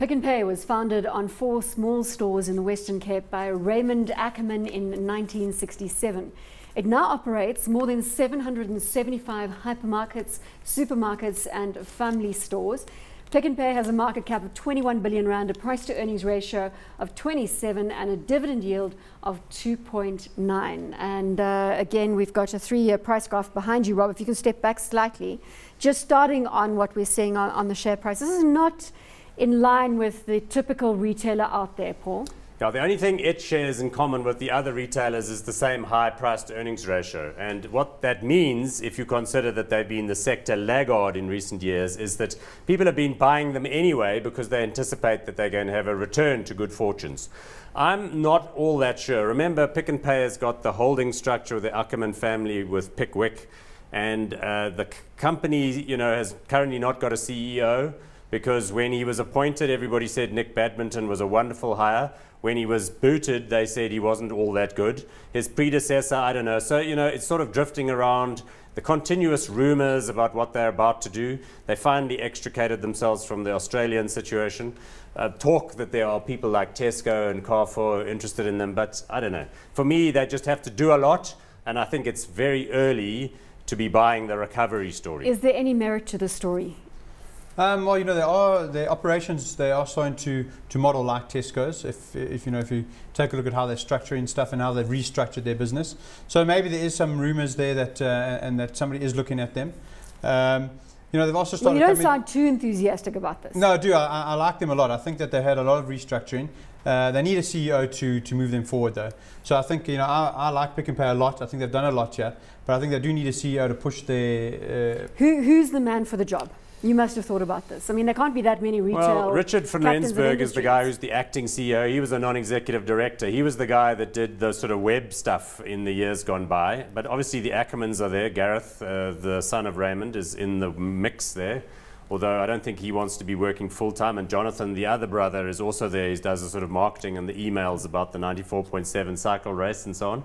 Pick n Pay was founded on 4 small stores in the Western Cape by Raymond Ackerman in 1967. It now operates more than 775 hypermarkets, supermarkets and family stores. Pick n Pay has a market cap of 21 billion rand, a price to earnings ratio of 27 and a dividend yield of 2.9. And again, we've got a 3-year price graph behind you, Rob. If you can step back slightly, just starting on what we're seeing on the share price. This is not in line with the typical retailer out there, Paul. Yeah, the only thing it shares in common with the other retailers is the same high price to earnings ratio. And what that means, if you consider that they've been the sector laggard in recent years, is that people have been buying them anyway because they anticipate that they're going to have a return to good fortunes. I'm not all that sure. Remember, Pick n Pay has got the holding structure of the Ackerman family with Pickwick, and the company, has currently not got a CEO, because when he was appointed, everybody said Nick Badminton was a wonderful hire. When he was booted, they said he wasn't all that good. His predecessor, I don't know. So, it's sort of drifting around. The continuous rumors about what they're about to do. They finally extricated themselves from the Australian situation. Talk that there are people like Tesco and Carrefour interested in them, but I don't know. For me, they just have to do a lot, and I think it's very early to be buying the recovery story. Is there any merit to the story? Well, their operations, they are starting to model like Tesco's. If you take a look at how they're structuring stuff and how they've restructured their business, so maybe there is some rumors there that and that somebody is looking at them. They've also started. Well, you don't sound too enthusiastic about this. No, I do. I like them a lot. I think that they had a lot of restructuring. They need a CEO to move them forward, though. So I think I like Pick n Pay a lot. I think they've done a lot here, but I think they do need a CEO to push their. Who's the man for the job? You must have thought about this. I mean, there can't be that many retail. Well, Richard van Rensburg is the guy who's the acting CEO. He was a non-executive director. He was the guy that did the sort of web stuff in the years gone by. But obviously the Ackermans are there. Gareth, the son of Raymond, is in the mix there. Although I don't think he wants to be working full-time. And Jonathan, the other brother, is also there. He does the sort of marketing and the emails about the 94.7 cycle race and so on.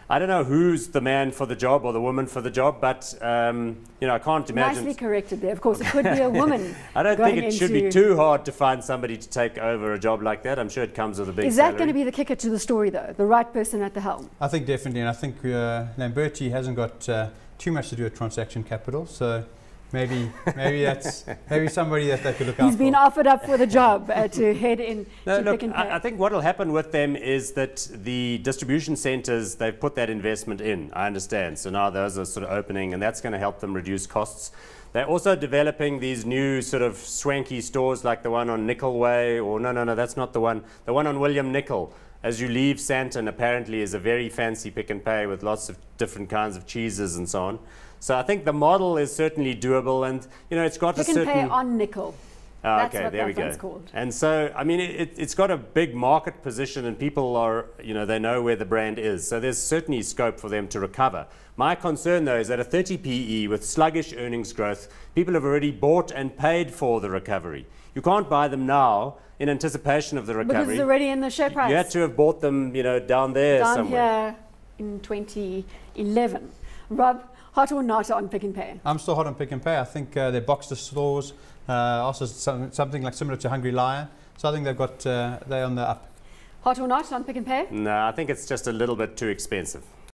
I don't know who's the man for the job or the woman for the job, but I can't imagine. Nicely corrected there. Of course, it could be a woman. I don't think it should be too hard to find somebody to take over a job like that. I'm sure it comes with a big salary. Is that going to be the kicker to the story, though? The right person at the helm? I think definitely, and I think Lamberti hasn't got too much to do with transaction capital, so maybe somebody that they could look out for. He's been offered up for the job to head in to look, Pick n Pay. I think what will happen with them is that the distribution centres, they've put that investment in, I understand. So now those are sort of opening, and that's going to help them reduce costs. They're also developing these new sort of swanky stores like the one on Nickel Way, or no, that's not the one. The one on William Nickel. As you leave Sandton, apparently is a very fancy Pick n Pay with lots of different kinds of cheeses and so on. So I think the model is certainly doable, and it's got Pick a certain. Pick n Pay on Nickel. That's what there we that go. one's called. And so, I mean, it's got a big market position, and people are, they know where the brand is. So there's certainly scope for them to recover. My concern, though, is that a 30 PE with sluggish earnings growth, people have already bought and paid for the recovery. You can't buy them now in anticipation of the recovery. Because it's already in the share price. You had to have bought them, down there down somewhere. Here in 2011. Rob, hot or not on Pick n Pay? I'm still hot on Pick n Pay. I think their Boxer stores, also something like similar to Hungry Lion. So I think they've got, they're on the up. Hot or not on Pick n Pay? No, I think it's just a little bit too expensive.